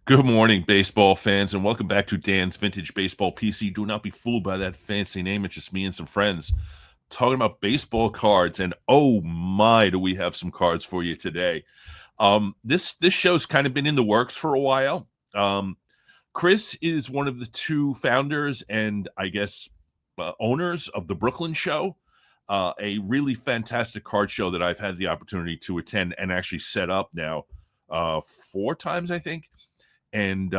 Good morning, baseball fans, and welcome back to Dan's Vintage Baseball PC. Do not be fooled by that fancy name. It's just me and some friends talking about baseball cards. And oh my, do we have some cards for you today. This show's kind of been in the works for a while. Chris is one of the two founders and I guess owners of the Brooklyn Show, a really fantastic card show that I've had the opportunity to attend and actually set up now 4 times, I think. And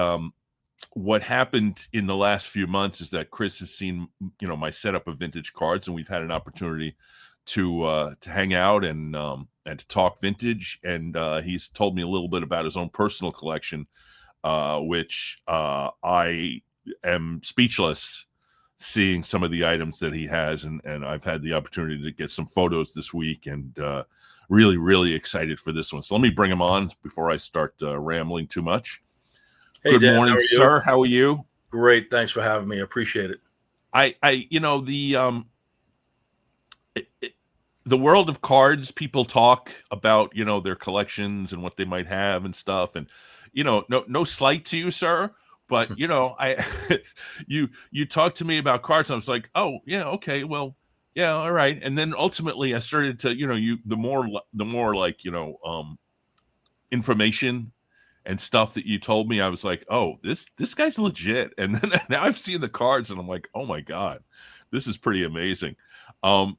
what happened in the last few months is that Chris has seen, my setup of vintage cards, and we've had an opportunity to hang out and to talk vintage. And he's told me a little bit about his own personal collection, which I am speechless seeing some of the items that he has, and I've had the opportunity to get some photos this week, and really, really excited for this one. So let me bring him on before I start rambling too much. Hey, Good Dan, how morning, are you? sir. How are you? Great. Thanks for having me. I appreciate it. The world of cards, people talk about, their collections and what they might have and stuff. And, no slight to you, sir, but, I, you talked to me about cards. And I was like, oh, yeah, okay, well, yeah, all right. And then ultimately I started to, the more like, information and stuff that you told me, I was like, oh, this guy's legit. And then now I've seen the cards and I'm like, oh my God, this is pretty amazing.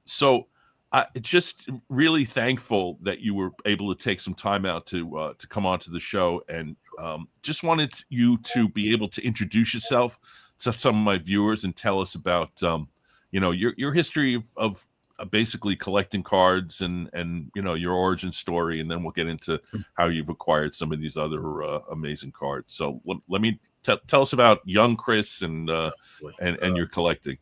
So just really thankful that you were able to take some time out to come onto the show, and just wanted you to be able to introduce yourself to some of my viewers and tell us about your history of basically collecting cards, and your origin story, and then we'll get into how you've acquired some of these other amazing cards. So let me tell us about young Chris and your collecting.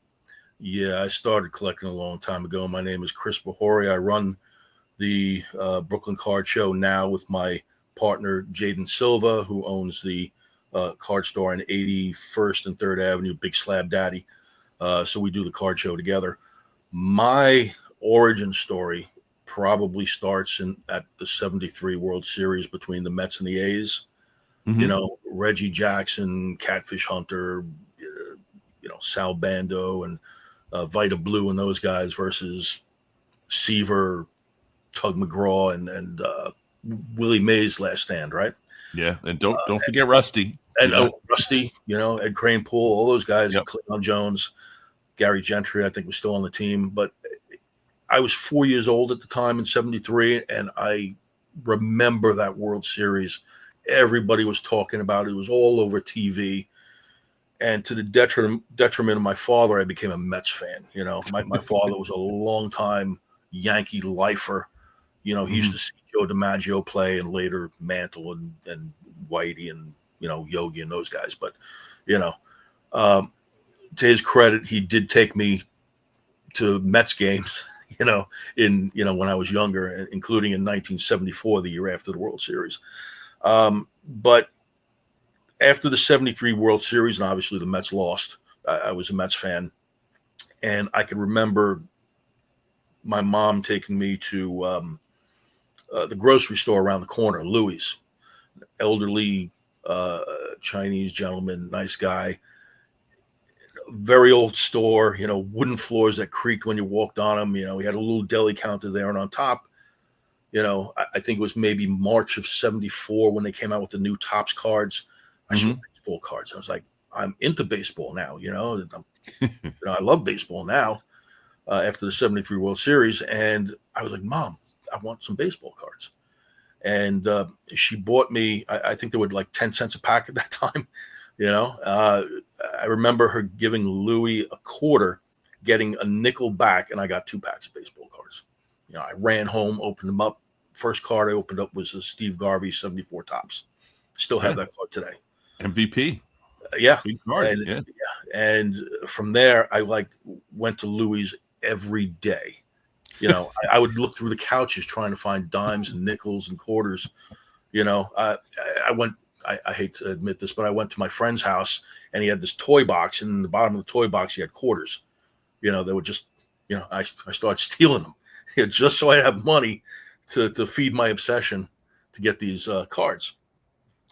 Yeah, I started collecting a long time ago. My name is Chris Bahori. I run the Brooklyn Card Show now with my partner, Jaden Silva, who owns the card store on 81st and 3rd Avenue, Big Slab Daddy. So we do the card show together. My origin story probably starts at the 73 World Series between the Mets and the A's. Mm-hmm. Reggie Jackson, Catfish Hunter, Sal Bando and Vita Blue and those guys versus Seaver, Tug McGraw, and Willie Mays' last stand, right? Yeah, and don't forget Rusty. And Rusty, Ed Kranepool, all those guys, Yep. Cleon Jones, Gary Gentry, I think was still on the team. But I was 4 years old at the time in 73, and I remember that World Series. Everybody was talking about it. It was all over TV. And to the detriment of my father, I became a Mets fan. My father was a longtime Yankee lifer. He used to see Joe DiMaggio play, and later Mantle and Whitey and, Yogi and those guys. But, to his credit, he did take me to Mets games, when I was younger, including in 1974, the year after the World Series. But after the 73 World Series, and obviously the Mets lost, I was a Mets fan. And I can remember my mom taking me to the grocery store around the corner, Louis, elderly Chinese gentleman, nice guy, very old store, wooden floors that creaked when you walked on them. He had a little deli counter there. And on top, I think it was maybe March of 74 when they came out with the new Topps cards. I saw baseball cards. I was like, I'm into baseball now, I love baseball now after the 73 World Series. And I was like, Mom, I want some baseball cards. And she bought me, I think they were like 10 cents a pack at that time. I remember her giving Louis a quarter, getting a nickel back, and I got 2 packs of baseball cards. I ran home, opened them up. First card I opened up was a Steve Garvey 74 Topps. Still have that card today. MVP. Yeah. Big card. And from there, I went to Louis every day. I would look through the couches trying to find dimes and nickels and quarters. I went, I hate to admit this, but I went to my friend's house and he had this toy box, and in the bottom of the toy box, he had quarters. They were just, I started stealing them just so I have money to feed my obsession to get these cards.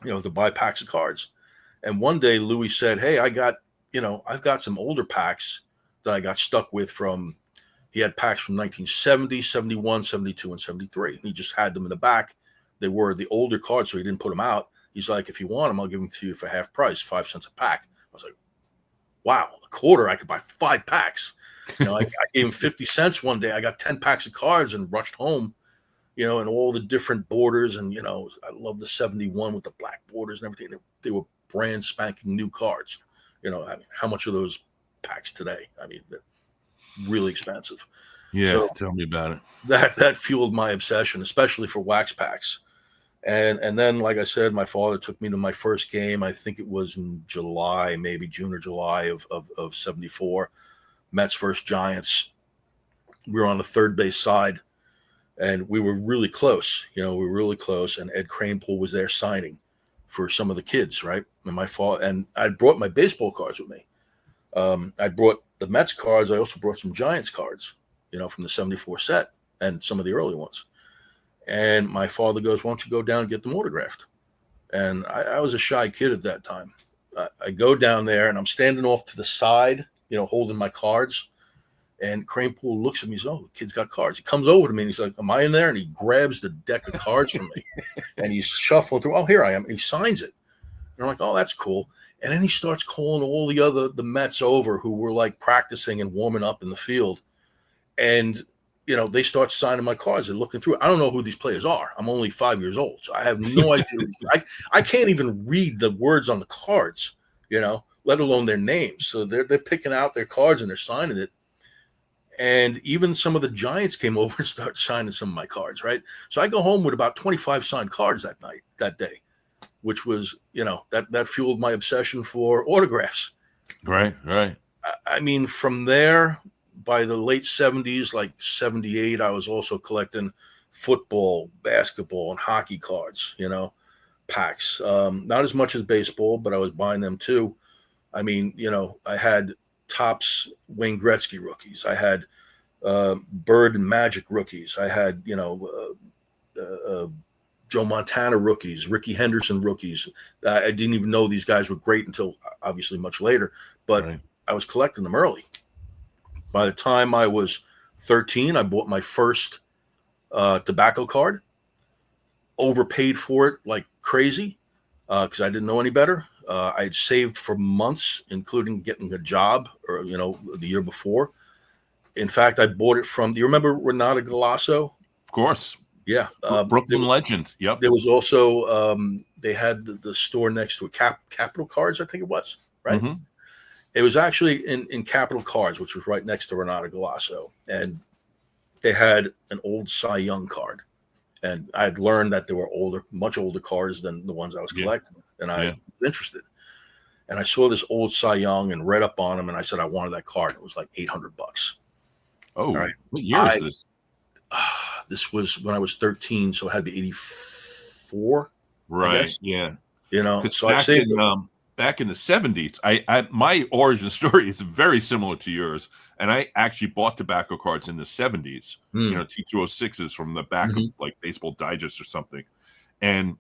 to buy packs of cards. And one day Louis said, "Hey, I've got some older packs that I got stuck with from." He had packs from 1970, 71, 72, and 73. He just had them in the back. They were the older cards, so he didn't put them out. He's like, "If you want them, I'll give them to you for half price, 5 cents a pack." I was like, "Wow, a quarter, I could buy 5 packs." I gave him 50 cents one day. I got 10 packs of cards and rushed home, and all the different borders. And, I love the 71 with the black borders and everything. They were brand spanking new cards. How much are those packs today? I mean, they're really expensive. Yeah, So tell me about it. that fueled my obsession, especially for wax packs. And then, like I said, my father took me to my first game. I think it was in July, maybe June or July of 74. Mets versus Giants. We were on the third base side, and we were really close. We were really close. And Ed Kranepool was there signing for some of the kids, right? And my father, and I brought my baseball cards with me. I brought the Mets cards. I also brought some Giants cards, from the 74 set and some of the early ones. And my father goes, "Why don't you go down and get them autographed?" And I was a shy kid at that time. I go down there, and I'm standing off to the side, holding my cards. And Kranepool looks at me and says, "Oh, the kid's got cards." He comes over to me and he's like, "Am I in there?" And he grabs the deck of cards from me and he's shuffling through. "Oh, here I am." And he signs it. And I'm like, "Oh, that's cool." And then he starts calling all the Mets over who were like practicing and warming up in the field. And, they start signing my cards and looking through it. I don't know who these players are. I'm only 5 years old. So I have no idea. I can't even read the words on the cards, let alone their names. So they're picking out their cards and they're signing it. And even some of the Giants came over and started signing some of my cards, right? So I go home with about 25 signed cards that day, which was, that fueled my obsession for autographs. Right. I mean, from there, by the late 70s, like 78, I was also collecting football, basketball, and hockey cards, packs. Not as much as baseball, but I was buying them too. I mean, I had Topps Wayne Gretzky rookies. I had Bird and Magic rookies. I had, Joe Montana rookies, Ricky Henderson rookies. I didn't even know these guys were great until obviously much later, but Right. I was collecting them early. By the time I was 13, I bought my first tobacco card, overpaid for it like crazy because I didn't know any better. I had saved for months, including getting a job or, the year before. In fact, I bought it from, do you remember Renata Galasso? Of course. Yeah. Brooklyn legend. Yep. There was also, they had the store next to it, Capital Cards, I think it was, right? Mm-hmm. It was actually in Capital Cards, which was right next to Renata Galasso. And they had an old Cy Young card. And I had learned that there were much older cards than the ones I was collecting. And I was interested. And I saw this old Cy Young and read up on him. And I said, I wanted that card. It was like $800. Oh, right. What year is this? This was when I was 13. So it had to be 84. Right. Yeah. So I saved back in the 70s, I my origin story is very similar to yours. And I actually bought tobacco cards in the 70s, T206s from the back of like Baseball Digest or something. And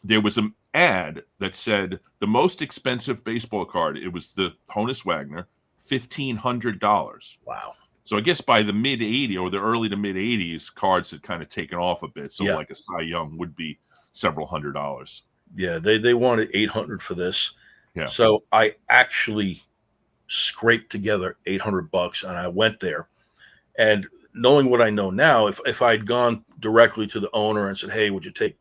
there was an ad that said the most expensive baseball card, it was the Honus Wagner, $1,500. Wow. So I guess by the mid 80s or the early to mid 80s, cards had kind of taken off a bit. So like a Cy Young would be several $100s. Yeah, they wanted $800 for this. Yeah. So I actually scraped together $800 and I went there. And knowing what I know now, if I'd gone directly to the owner and said, "Hey, would you take,"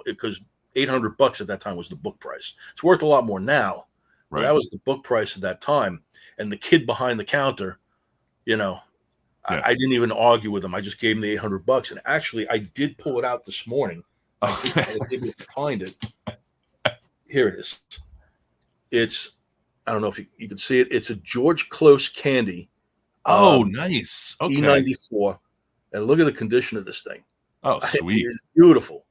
because $800 at that time was the book price. It's worth a lot more now. But that was the book price at that time. And the kid behind the counter, I didn't even argue with him. I just gave him the $800. And actually, I did pull it out this morning. I was able to find it. Here it is. It's, I don't know if you can see it. It's a George Close candy. Oh, nice. Okay. E94. And look at the condition of this thing. Oh, sweet. It's beautiful.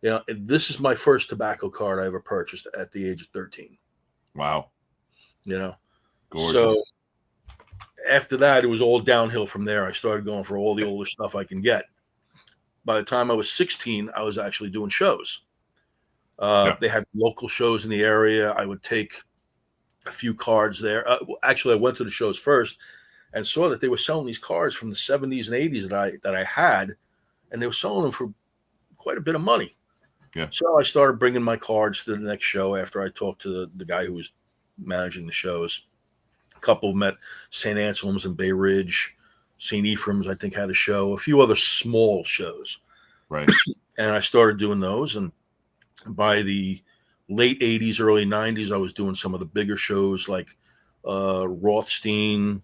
And this is my first tobacco card I ever purchased at the age of 13. Wow. Gorgeous. So after that, it was all downhill from there. I started going for all the older stuff I can get. By the time I was 16, I was actually doing shows. Yeah. They had local shows in the area. I would take a few cards there. Actually, I went to the shows first and saw that they were selling these cards from the 70s and 80s that I had, and they were selling them for quite a bit of money. Yeah. So I started bringing my cards to the next show after I talked to the guy who was managing the shows. A couple of them at St. Anselm's and Bay Ridge. St. Ephraim's, I think, had a show. A few other small shows. Right. And I started doing those. And by the late 80s, early 90s, I was doing some of the bigger shows like Rothstein,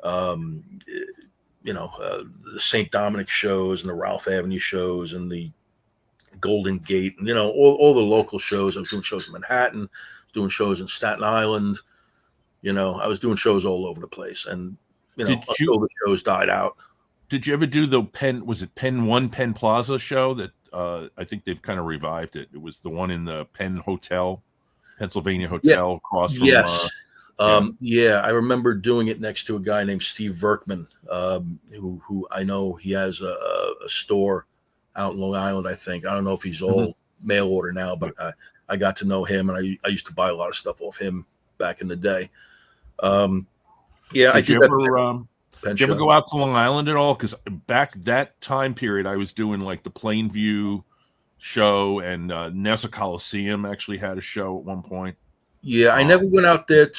the St. Dominic shows and the Ralph Avenue shows and the Golden Gate, and all the local shows. I was doing shows in Manhattan, doing shows in Staten Island. I was doing shows all over the place, and until the shows died out. Did you ever do the Penn? Was it Penn One Penn Plaza show that I think they've kind of revived it? It was the one in the Penn Hotel, Pennsylvania Hotel, across from. Yes. I remember doing it next to a guy named Steve Verkman, who I know he has a store out in Long Island, I think. I don't know if he's all mail order now, but I got to know him, and I used to buy a lot of stuff off him back in the day. I did that. Did you ever go out to Long Island at all? Because back that time period, I was doing like the Plainview show, and Nassau Coliseum actually had a show at one point. Yeah, I never went out there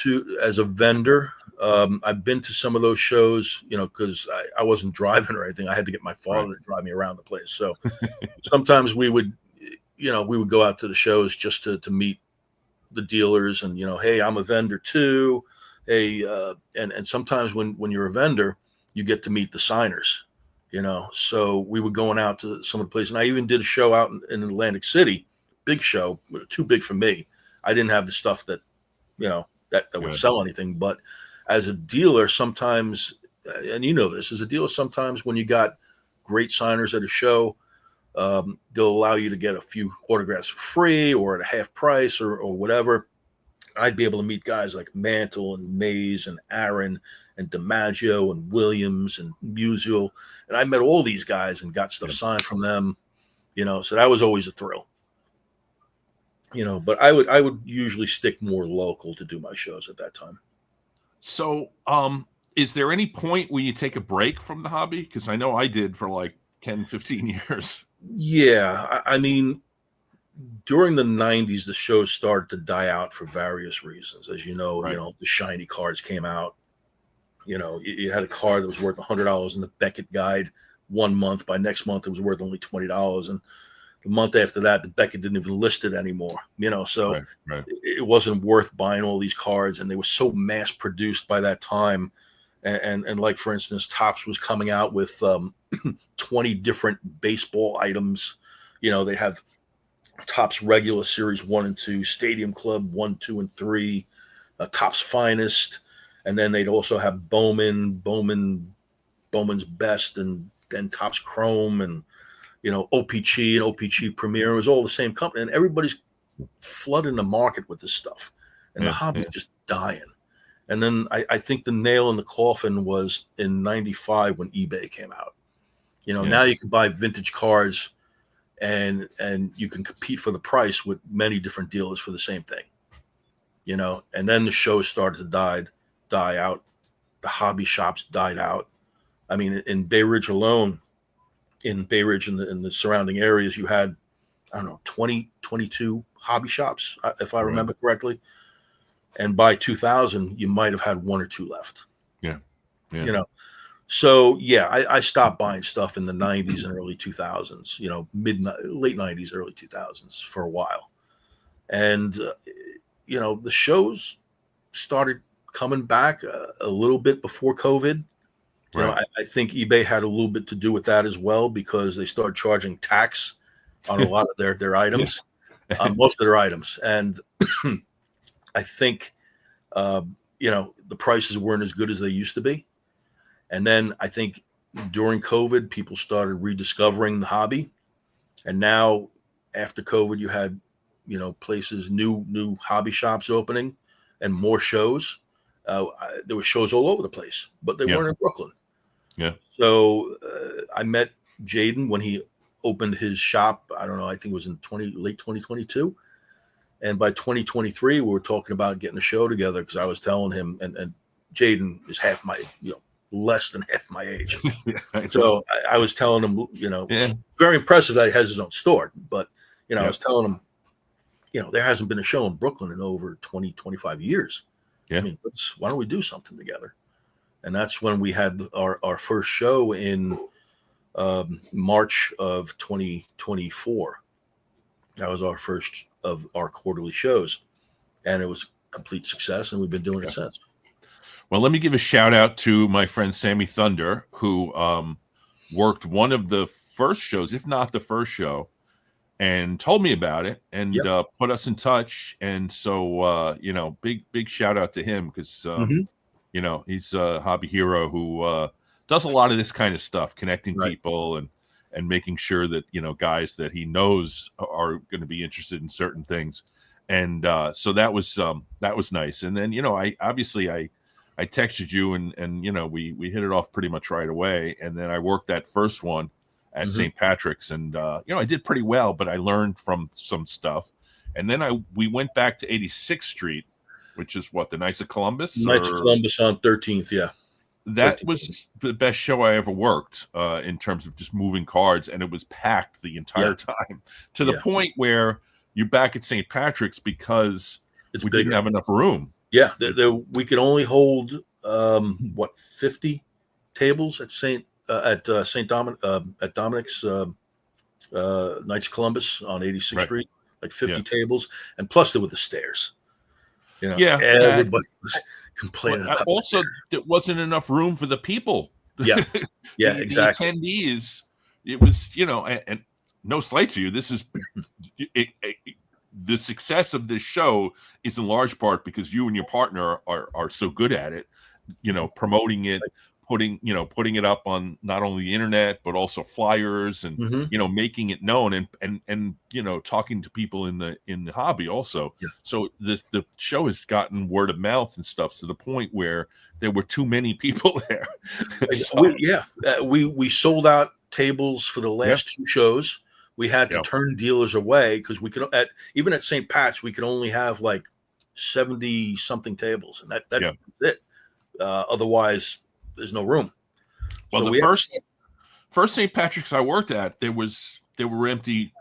as a vendor. I've been to some of those shows, because I wasn't driving or anything. I had to get my father to drive me around the place. So sometimes we would go out to the shows just to meet the dealers and, hey, I'm a vendor too. Hey, and sometimes when you're a vendor, you get to meet the signers, So we were going out to some of the places. And I even did a show out in Atlantic City, big show, too big for me. I didn't have the stuff that, that would sell anything. But as a dealer, sometimes, and this, as a dealer, sometimes when you got great signers at a show, they'll allow you to get a few autographs for free or at a half price or whatever. I'd be able to meet guys like Mantle and Mays and Aaron and DiMaggio and Williams and Musial. And I met all these guys and got stuff signed from them, so that was always a thrill. But I would usually stick more local to do my shows at that time. So, is there any point where you take a break from the hobby? Because I know I did for like 10, 15 years. Yeah. I mean, during the 90s, the shows started to die out for various reasons. As you know, the shiny cards came out. You had a card that was worth $100 in the Beckett Guide 1 month. By next month, it was worth only $20. And the month after that, the Beckett didn't even list it anymore, so it wasn't worth buying all these cards. And they were so mass produced by that time. And like, for instance, Topps was coming out with 20 different baseball items. They have Topps Regular Series 1 and 2, Stadium Club 1, 2, and 3, Topps Finest. And then they'd also have Bowman's Best, and Topps Chrome, and OPC and OPC Premier. It was all the same company, and everybody's flooding the market with this stuff, and the hobby's just dying. And then I think the nail in the coffin was in '95 when eBay came out. Now you can buy vintage cards, and you can compete for the price with many different dealers for the same thing. And then the shows started to die out. The hobby shops died out. I mean, in Bay Ridge alone, in Bay Ridge and the surrounding areas, you had, 20, 22 hobby shops, if I remember correctly. And by 2000, you might have had one or two left. Yeah. So I stopped buying stuff in the 90s and early 2000s, late 90s, early 2000s for a while. And, the shows started coming back a little bit before COVID. I think eBay had a little bit to do with that as well, because they started charging tax on a lot of their items, on most of their items. And I think, the prices weren't as good as they used to be. And then I think during COVID, people started rediscovering the hobby. And now after COVID, you had, places, new hobby shops opening and more shows. There were shows all over the place, but they weren't in Brooklyn. Yeah. So I met Jaden when he opened his shop. I don't know. I think it was in late 2022. And by 2023, we were talking about getting a show together because I was telling him, and Jaden is less than half my age. Yeah, So I was telling him, yeah, very impressive that he has his own store. But, Yeah. I was telling him, there hasn't been a show in Brooklyn in over 20, 25 years. Yeah. I mean, why don't we do something together? And that's when we had our first show in March of 2024. That was our first of our quarterly shows, and it was a complete success, and we've been doing it since. Well, let me give a shout out to my friend Sammy Thunder, who worked one of the first shows, if not the first show, and told me about it and put us in touch. And so, big shout out to him because, he's a hobby hero who does a lot of this kind of stuff, connecting people and making sure that, guys that he knows are going to be interested in certain things. And so that was nice. And then, I texted you and we hit it off pretty much right away. And then I worked that first one at St. Patrick's, and I did pretty well, but I learned from some stuff. And then we went back to 86th Street, which is what, the Knights of Columbus? Knights of Columbus on 13th, yeah. That was the best show I ever worked in terms of just moving cards, and it was packed the entire time to the point where you're back at St. Patrick's because we didn't have enough room. Yeah, we could only hold 50 tables at Dominic's Knights of Columbus on 86th Street, like 50 tables, and plus there were the stairs. Everybody was complaining about also there wasn't enough room for the people. Exactly. The attendees. It was, and no slight to you, this is the success of this show is in large part because you and your partner are so good at it, promoting it, putting it up on not only the internet but also flyers and making it known and talking to people in the hobby also. So the show has gotten word of mouth and stuff to the point where there were too many people there. We sold out tables for the last two shows. We had to turn dealers away because we could even at St. Pat's we could only have like 70 something tables, and that's it. Otherwise, there's no room. Well, so the first St. Patrick's I worked at, there were empty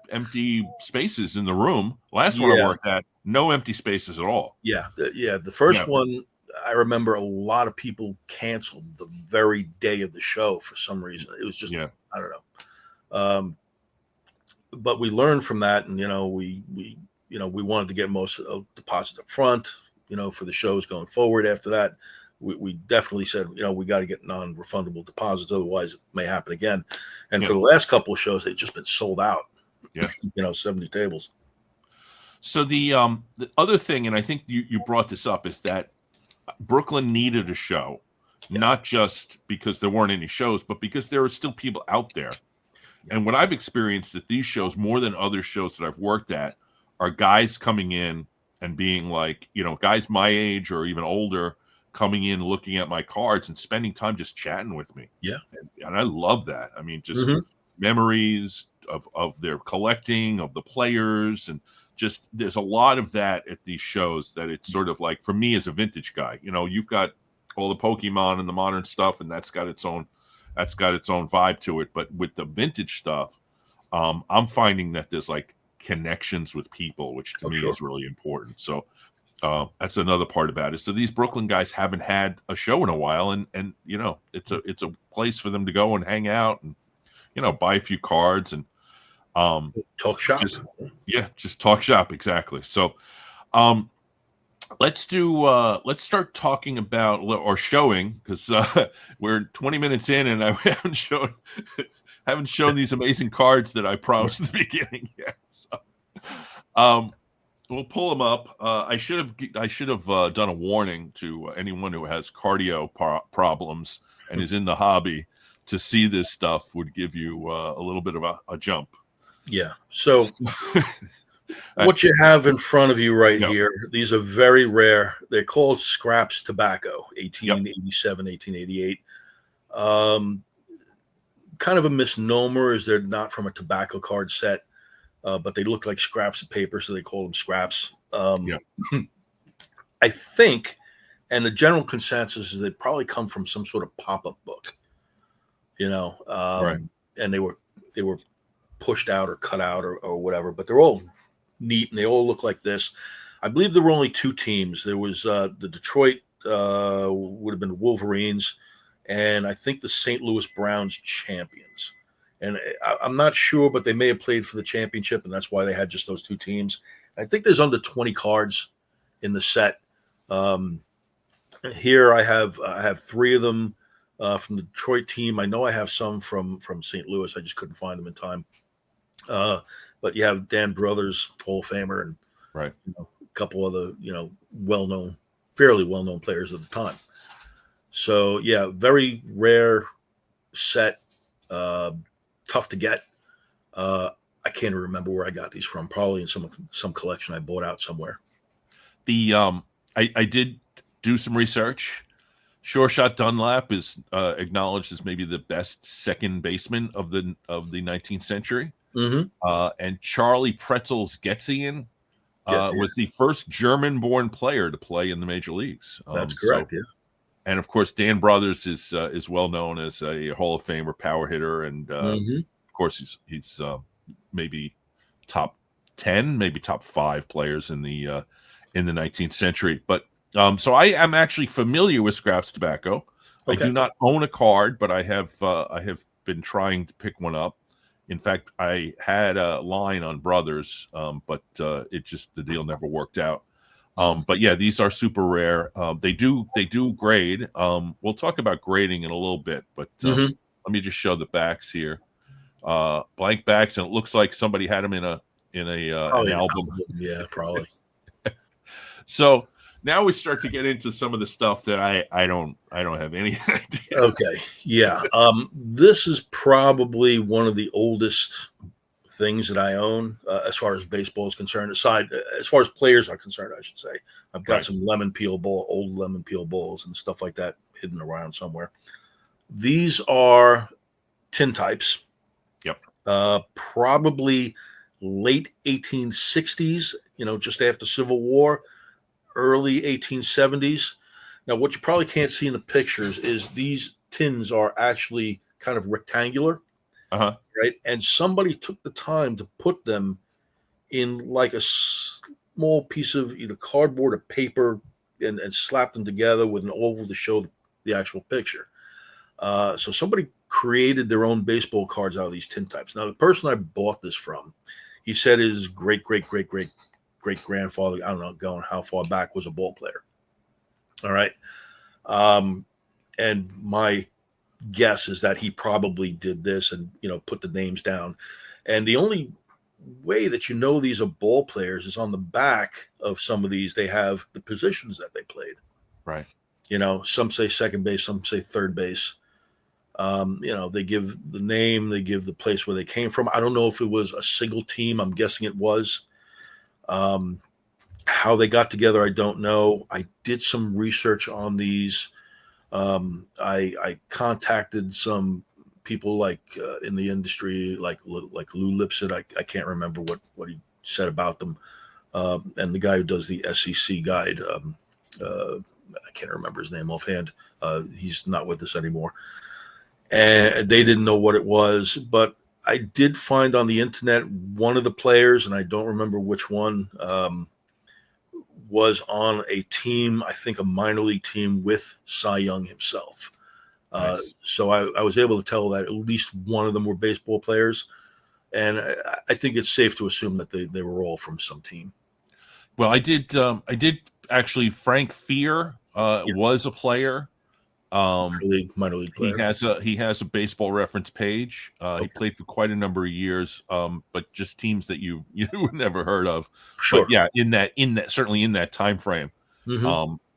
spaces in the room. Last one I worked at, no empty spaces at all. The first one, I remember a lot of people canceled the very day of the show for some reason. It was just I don't know. But we learned from that, and we wanted to get most of the deposits up front, for the shows going forward. After that, we definitely said, we got to get non-refundable deposits, otherwise it may happen again. And for the last couple of shows, they've just been sold out. 70 tables. So the other thing, and I think you brought this up, is that Brooklyn needed a show, not just because there weren't any shows, but because there are still people out there. And what I've experienced at these shows, more than other shows that I've worked at, are guys coming in and being like, guys my age or even older coming in, looking at my cards and spending time just chatting with me. And I love that. I mean, just memories of their collecting, of the players, and just there's a lot of that at these shows that it's sort of like, for me as a vintage guy, you've got all the Pokemon and the modern stuff, and that's got its own vibe to it. But with the vintage stuff, I'm finding that there's like connections with people, which to me is really important. So that's another part about it. So these Brooklyn guys haven't had a show in a while, and it's a place for them to go and hang out and buy a few cards and talk shop. Just talk shop, exactly. So let's start talking about or showing, because we're 20 minutes in and I haven't shown these amazing cards that I promised at the beginning yet. So we'll pull them up. I should have done a warning to anyone who has cardio problems and is in the hobby. To see this stuff would give you a little bit of a jump. So what you have in front of you right here, these are very rare. They're called Scraps Tobacco, 1887, 1888. kind of a misnomer is they're not from a tobacco card set, but they look like scraps of paper, so they call them scraps. Yeah. I think, and the general consensus is they probably come from some sort of pop-up book, Right. and they were pushed out or cut out or whatever, but they're all neat and they all look like this. I believe there were only two teams. There was the Detroit would have been Wolverines, and I think the St. Louis Browns champions. And I'm not sure, but they may have played for the championship, and that's why they had just those two teams. I think there's under 20 cards in the set. Here I have three of them from the Detroit team. I know I have some from St. Louis. I just couldn't find them in time. But you have Dan Brothers, Hall of Famer, and Right. a couple other fairly well-known players at the time. So yeah, very rare set, tough to get. I can't even remember where I got these from. Probably in some collection I bought out somewhere. I did do some research. Sure Shot Dunlap is acknowledged as maybe the best second baseman of the 19th century. Mm-hmm. And Charlie Pretzels Getzian was the first German-born player to play in the major leagues. That's correct. Yeah. And of course, Dan Brothers is well known as a Hall of Famer power hitter, and of course he's maybe top 10, maybe top 5 players in the 19th century. But so I am actually familiar with Scraps Tobacco. Okay. I do not own a card, but I have been trying to pick one up. In fact, I had a line on Brothers, but the deal never worked out. But yeah, these are super rare. They do grade. We'll talk about grading in a little bit, but let me just show the backs here. Blank backs, and it looks like somebody had them in an album. Yeah, probably. So now we start to get into some of the stuff that I don't have any idea. Okay, yeah. This is probably one of the oldest things that I own as far as baseball is concerned. As far as players are concerned, I should say. I've got some old lemon peel balls and stuff like that hidden around somewhere. These are tintypes. Yep. Probably late 1860s, just after Civil War, early 1870s. Now, what you probably can't see in the pictures is these tins are actually kind of rectangular, right? And somebody took the time to put them in like a small piece of either cardboard or paper and slapped them together with an oval to show the actual picture. So somebody created their own baseball cards out of these tintypes. Now, the person I bought this from, he said his great-great-great-great-great-grandfather, I don't know, going how far back, was a ball player. All right. And my guess is that he probably did this and, put the names down. And the only way that these are ball players is on the back of some of these, they have the positions that they played. Right. Some say second base, some say third base. They give the name, they give the place where they came from. I don't know if it was a single team. I'm guessing it was. How they got together, I don't know. I did some research on these. I contacted some people like in the industry, like Lou Lipset. I can't remember what he said about them. And the guy who does the SEC guide, I can't remember his name offhand. He's not with us anymore. And they didn't know what it was, but I did find on the internet one of the players, and I don't remember which one, was on a team, I think a minor league team with Cy Young himself. Nice. So I was able to tell that at least one of them were baseball players. And I think it's safe to assume that they were all from some team. Well, I did actually. Frank Fear was a player. Minor league player. He has a baseball reference page. He played for quite a number of years, but just teams that you never heard of. Sure. But yeah, in that certainly in that time frame,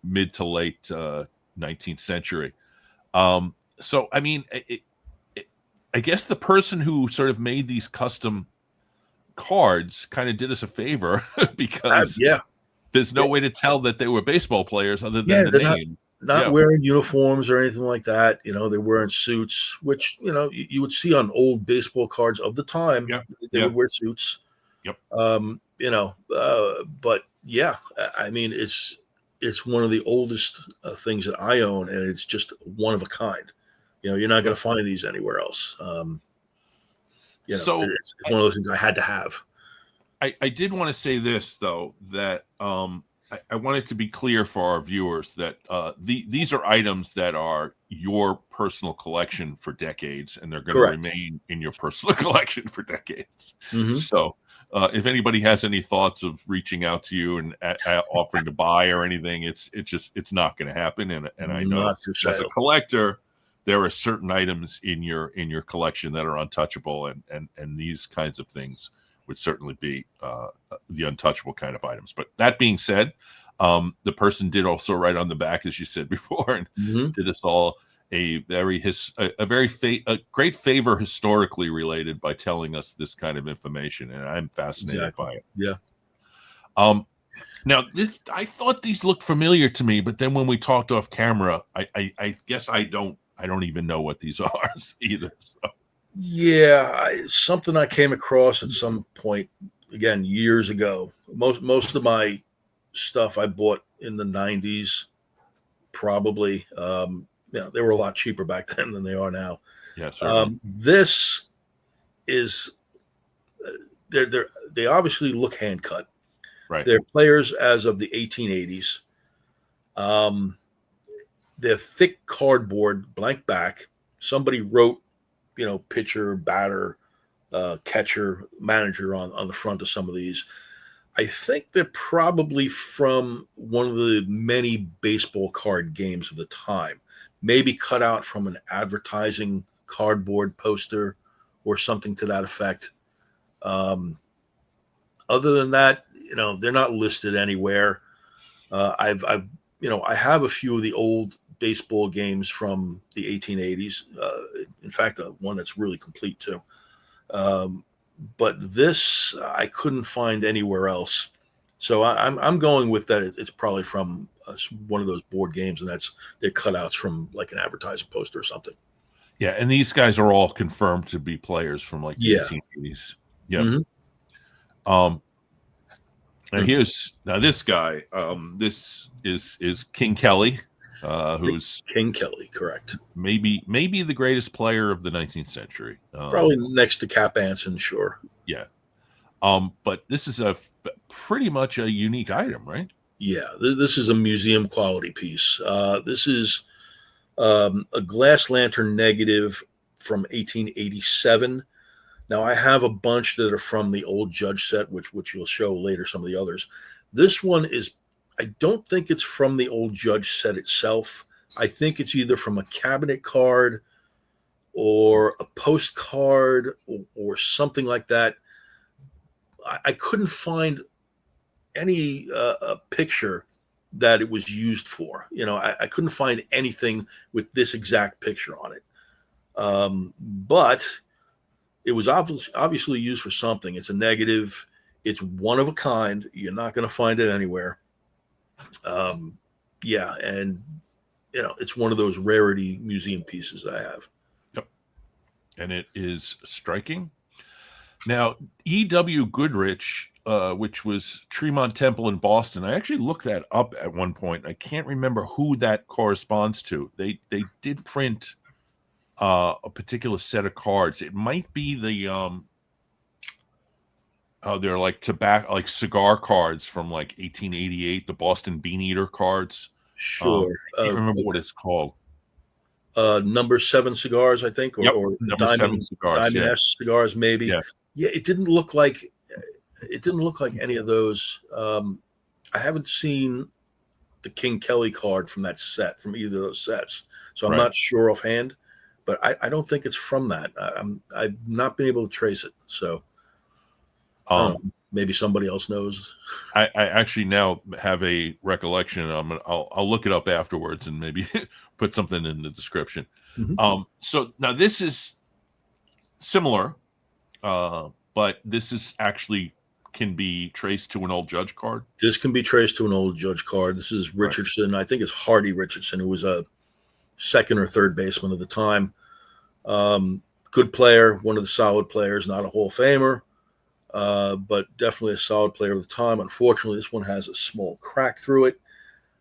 mid to late 19th century. So I mean, I guess the person who sort of made these custom cards kind of did us a favor because there's no way to tell that they were baseball players other than the name. not Yeah. wearing uniforms or anything like that. They're wearing suits, which you would see on old baseball cards of the time. Yeah. They Yeah. would wear suits. Yep. But yeah, I mean, it's one of the oldest things that I own, and it's just one of a kind. You're not going to find these anywhere else. So It's one of those things I had to have. I did want to say this though, that I want it to be clear for our viewers that these are items that are your personal collection for decades, and they're going to Correct. remain in your personal collection for decades. Hmm. So if anybody has any thoughts of reaching out to you and offering to buy or anything, it's not going to happen. And I know Not for as a sale. collector, there are certain items in your collection that are untouchable, and these kinds of things would certainly be the untouchable kind of items. But that being said, the person did also write on the back, as you said before, and Hmm. did us all a great favor historically related by telling us this kind of information, and I'm fascinated Exactly. by it. Yeah. Now, I thought these looked familiar to me, but then when we talked off camera, I guess I don't even know what these are either. So. Yeah, something I came across at some point again years ago. Most of my stuff I bought in the '90s, probably. They were a lot cheaper back then than they are now. Yeah, certainly. This is they obviously look hand cut. Right. They're players as of the 1880s. Um, they're thick cardboard, blank back. Somebody wrote, pitcher, batter, catcher, manager on the front of some of these. I think they're probably from one of the many baseball card games of the time, maybe cut out from an advertising cardboard poster or something to that effect. Um, Other than that, they're not listed anywhere. I have a few of the old baseball games from the 1880s. In fact, one that's really complete too. Um, but this I couldn't find anywhere else. So I'm going with that. It's probably from one of those board games, and they're cutouts from like an advertising poster or something. Yeah, and these guys are all confirmed to be players from like the Yeah. 1880s. Yep. Hmm. Um, and Hmm. here's now this guy. This is King Kelly, who's King Kelly, correct. maybe the greatest player of the 19th century. Probably next to Cap Anson, sure. Yeah. But this is pretty much a unique item, right? Yeah, this is a museum quality piece. This is a glass lantern negative from 1887. Now I have a bunch that are from the old Judge set, which you'll show later. Some of the others. This one is. I don't think it's from the old Judge set itself. I think it's either from a cabinet card or a postcard or something like that. I couldn't find any picture that it was used for. I couldn't find anything with this exact picture on it. But it was obviously used for something. It's a negative. It's one of a kind. You're not going to find it anywhere. Yeah, and it's one of those rarity museum pieces that I have. Yep. And it is striking. Now, E.W. Goodrich, which was Tremont Temple in Boston, I actually looked that up at one point. I can't remember who that corresponds to. They did print a particular set of cards. It might be the they're like tobacco, like cigar cards from like 1888, the Boston Bean Eater cards. Sure. I can't remember what it's called. Number 7 cigars, I think, Yep, or number 7 cigars. Diamond Yeah, S cigars, maybe. yeah, Yeah, it didn't look like any of those. I haven't seen the King Kelly card from that set, from either of those sets, so I'm right. not sure offhand. But I don't think it's from that. I've not been able to trace it. So I don't know. Maybe somebody else knows. I actually now have a recollection. I'll look it up afterwards and maybe put something in the description. Mhm. So now this is similar, but this is actually can be traced to an old Judge card? This can be traced to an old Judge card. This is Richardson. I think it's Hardy Richardson, who was a second or third baseman at the time. Good player, one of the solid players, not a Hall of Famer, but definitely a solid player of the time. Unfortunately, this one has a small crack through it.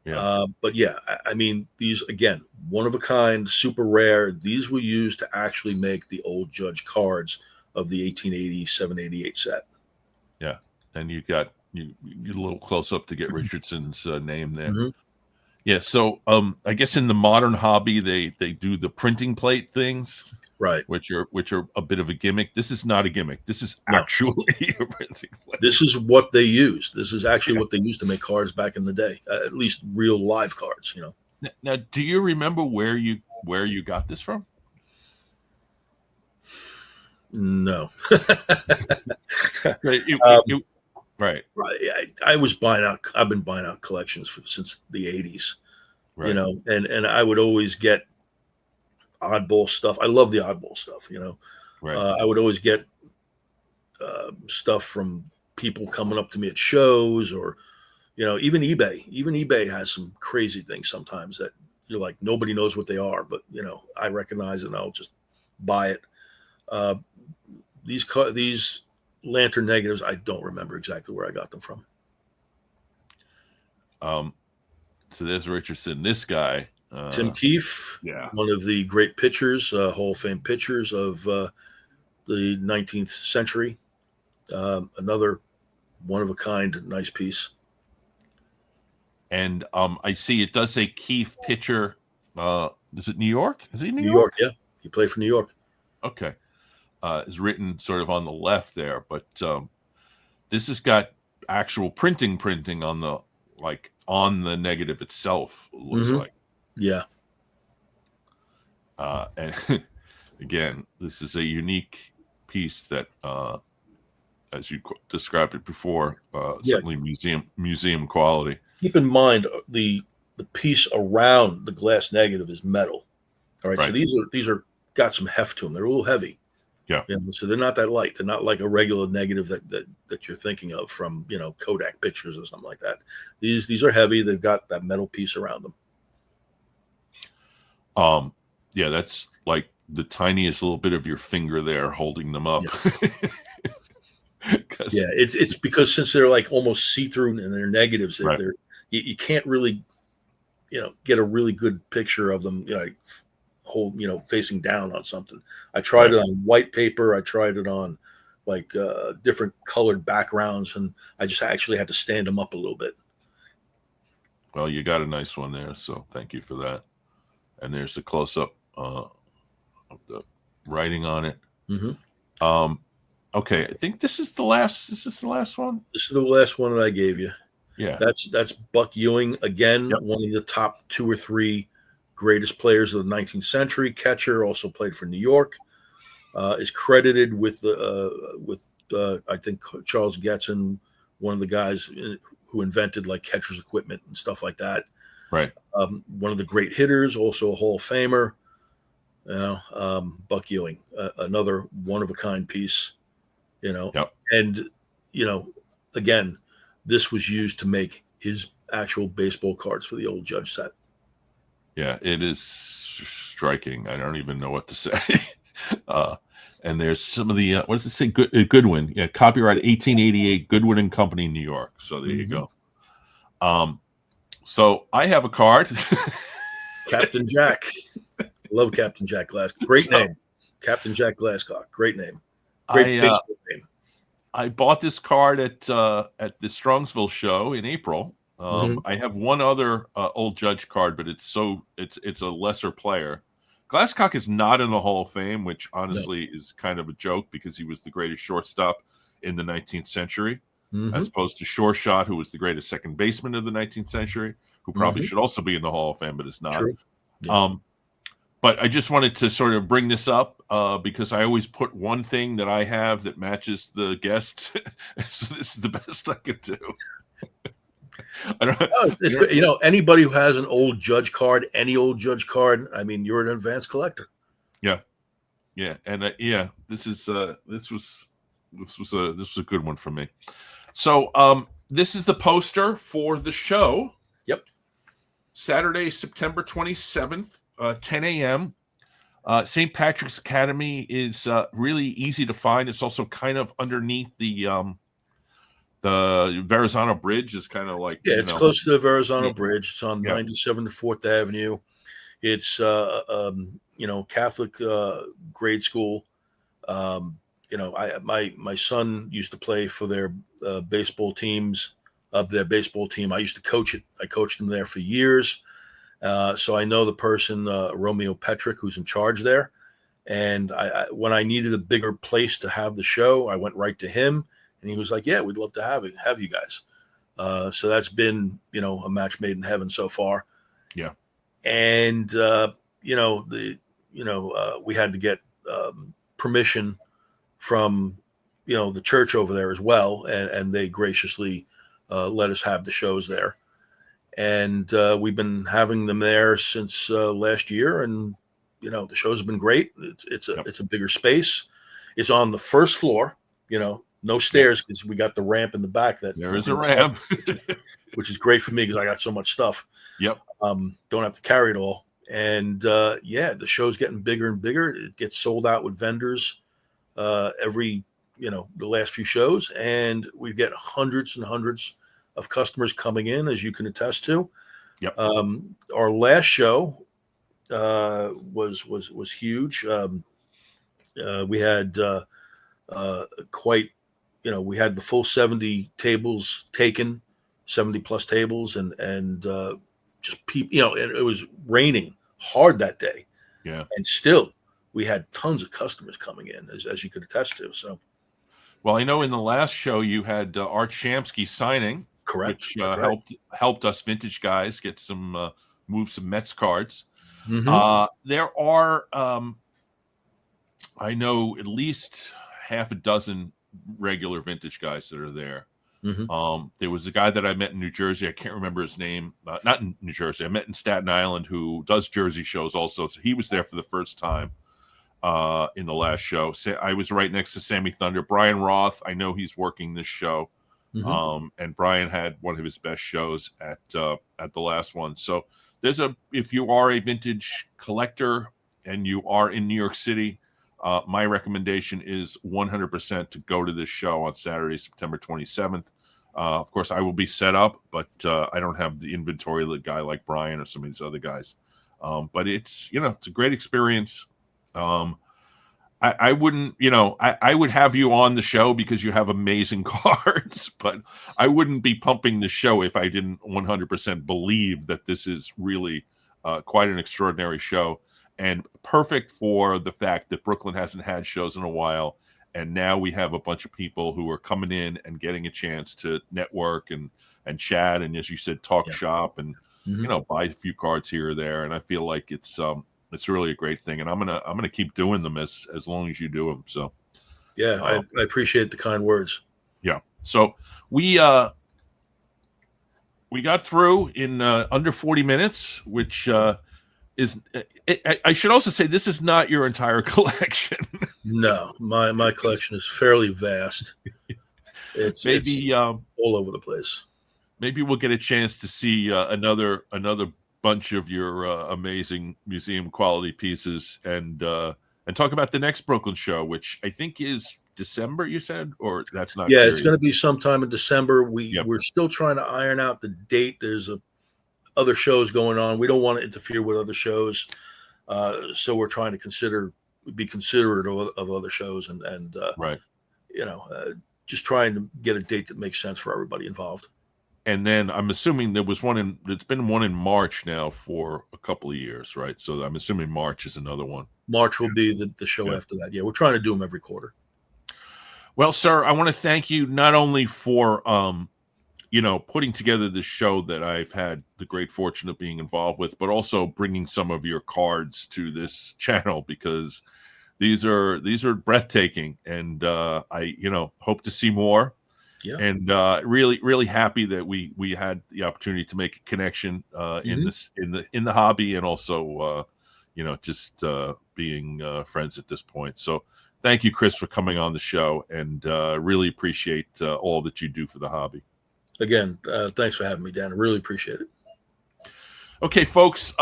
Yeah. But yeah, I mean, these, again, one of a kind, super rare. These were used to actually make the old Judge cards of the 1887-88 set. Yeah. And you got you a little close up to get Richardson's name there. Mm-hmm. Yeah. So I guess in the modern hobby, they do the printing plate things, Right. which are a bit of a gimmick. This is not a gimmick. This is No. actually a printing plate. This is what they used. This is actually what they used to make cards back in the day, at least real live cards, you know. Now, do you remember where you got this from? No. Right. I was buying out. I've been buying out collections since the 80s, Right. you know, and I would always get oddball stuff. I love the oddball stuff, you know. Right. I would always get stuff from people coming up to me at shows, or, you know, even eBay. Even eBay has some crazy things sometimes that you're like, nobody knows what they are, but, you know, I recognize it and I'll just buy it. These lantern negatives, I don't remember exactly where I got them from. So there's Richardson. This guy, Tim Keefe, one of the great pitchers, Hall of Fame pitchers of the 19th century. Another one of a kind, nice piece. And I see it does say Keefe pitcher. Is it New York? Is he New York? Yeah, he played for New York. Okay. Is written sort of on the left there, but this has got actual printing on the negative itself. It looks like. Yeah. And again, this is a unique piece that, as you described it before, certainly museum quality. Keep in mind the piece around the glass negative is metal. All right. So these are got some heft to them. They're a little heavy. Yeah. You know, so they're not that light. They're not like a regular negative that you're thinking of from, you know, Kodak pictures or something like that. These are heavy. They've got that metal piece around them. Yeah, that's like the tiniest little bit of your finger there holding them up. Yeah, it's because since they're like almost see-through and they're negatives, you can't really, you know, get a really good picture of them, you know, facing down on something. I tried it on white paper. I tried it on like different colored backgrounds, and I just actually had to stand them up a little bit. Well, you got a nice one there, so thank you for that. And there's the close-up of the writing on it. Mm-hmm. Okay, I think this is the last. Is this the last one? This is the last one that I gave you. Yeah, that's Buck Ewing again. Yep. One of the top 2 or 3 greatest players of the 19th century. Catcher, also played for New York. Is credited with I think Charles Getson, one of the guys who invented like catcher's equipment and stuff like that. Right. One of the great hitters, also a Hall of Famer. You know, Buck Ewing, another one of a kind piece. You know, and you know, again, this was used to make his actual baseball cards for the old Judge set. Yeah, it is striking. I don't even know what to say. And there's some of the what does it say? Goodwin, yeah, copyright 1888, Goodwin and Company, New York. So there you go. So I have a card. Captain Jack. Love Captain Jack Glasscock. Great name. Captain Jack Glasscock. Great name. Great baseball name. I bought this card at the Strongsville show in April. I have one other old Judge card, but it's a lesser player. Glasscock is not in the Hall of Fame, which honestly is kind of a joke because he was the greatest shortstop in the 19th century, as opposed to Sure Shot, who was the greatest second baseman of the 19th century, who probably should also be in the Hall of Fame, but is not. Yeah. But I just wanted to sort of bring this up because I always put one thing that I have that matches the guest. So this is the best I could do. You know, anybody who has an old Judge card, any old Judge card, I mean, you're an advanced collector. Yeah, and this was a good one for me. So this is the poster for the show. Yep. Saturday, September 27th, 10 a.m. St. Patrick's Academy is really easy to find. It's also kind of underneath the Verrazano Bridge. Is kind of like, Yeah, it's close to the Verrazano Bridge. It's on yeah. 97 to 4th Avenue. It's Catholic grade school. My son used to play for their baseball teams. Their baseball team, I used to coach it. I coached them there for years. So I know the person, Romeo Petrick, who's in charge there. And when I needed a bigger place to have the show, I went right to him, and he was like, "Yeah, we'd love to have you guys." So that's been, a match made in heaven so far. Yeah. And we had to get permission from the church over there as well, and they graciously let us have the shows there. And we've been having them there since last year, and the shows have been great. It's a bigger space. It's on the first floor. No stairs because we got the ramp in the back. There is a ramp, which is great for me because I got so much stuff. Yep. Don't have to carry it all. And the show's getting bigger and bigger. It gets sold out with vendors every the last few shows, and we get hundreds and hundreds of customers coming in, as you can attest to. Yep. Our last show was huge. We had we had the full 70 tables taken, 70 plus tables, and just people. It was raining hard that day. Yeah. And still, we had tons of customers coming in, as you could attest to. So. Well, I know in the last show you had Art Shamsky signing, correct, which right. helped us vintage guys get some move some Mets cards. Mm-hmm. There are, I know at least half a dozen regular vintage guys that are there. Mm-hmm. There was a guy that I met in New Jersey. I can't remember his name. Not in New Jersey. I met in Staten Island, who does Jersey shows also. So he was there for the first time. In the last show, I was right next to Sammy Thunder. Brian Roth, I know he's working this show, and Brian had one of his best shows at the last one. So if you are a vintage collector and you are in New York City, my recommendation is 100% to go to this show on Saturday, September 27th. Of course, I will be set up, but I don't have the inventory of a guy like Brian or some of these other guys. But it's it's a great experience. I wouldn't, I would have you on the show because you have amazing cards, but I wouldn't be pumping the show if I didn't 100% believe that this is really quite an extraordinary show and perfect for the fact that Brooklyn hasn't had shows in a while. And now we have a bunch of people who are coming in and getting a chance to network and chat. And as you said, talk shop and, buy a few cards here or there. And I feel like it's really a great thing, and I'm gonna keep doing them as long as you do them. So, yeah, I appreciate the kind words. Yeah. So we got through in under 40 minutes, which is. I should also say this is not your entire collection. No, my collection is fairly vast. It's all over the place. Maybe we'll get a chance to see another bunch of your amazing museum quality pieces and talk about the next Brooklyn show, which I think is December, you said, or that's not clear it's going to be sometime in December. We're still trying to iron out the date. There's other shows going on. We don't want to interfere with other shows, so we're trying to be considerate of other shows and right. Just trying to get a date that makes sense for everybody involved. And then I'm assuming it's been one in March now for a couple of years, right? So I'm assuming March is another one. March will be the show after that. Yeah, we're trying to do them every quarter. Well, sir, I want to thank you not only for, putting together this show that I've had the great fortune of being involved with, but also bringing some of your cards to this channel because these are breathtaking. And I, hope to see more. Yeah. And really, really happy that we had the opportunity to make a connection in the hobby and also just being friends at this point. So Thank you, Chris, for coming on the show, and really appreciate all that you do for the hobby. Again, thanks for having me, Dan. I really appreciate it. Okay, folks,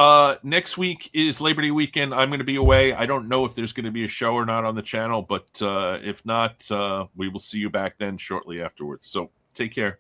next week is Labor Day weekend. I'm going to be away. I don't know if there's going to be a show or not on the channel, but if not, we will see you back then shortly afterwards. So take care.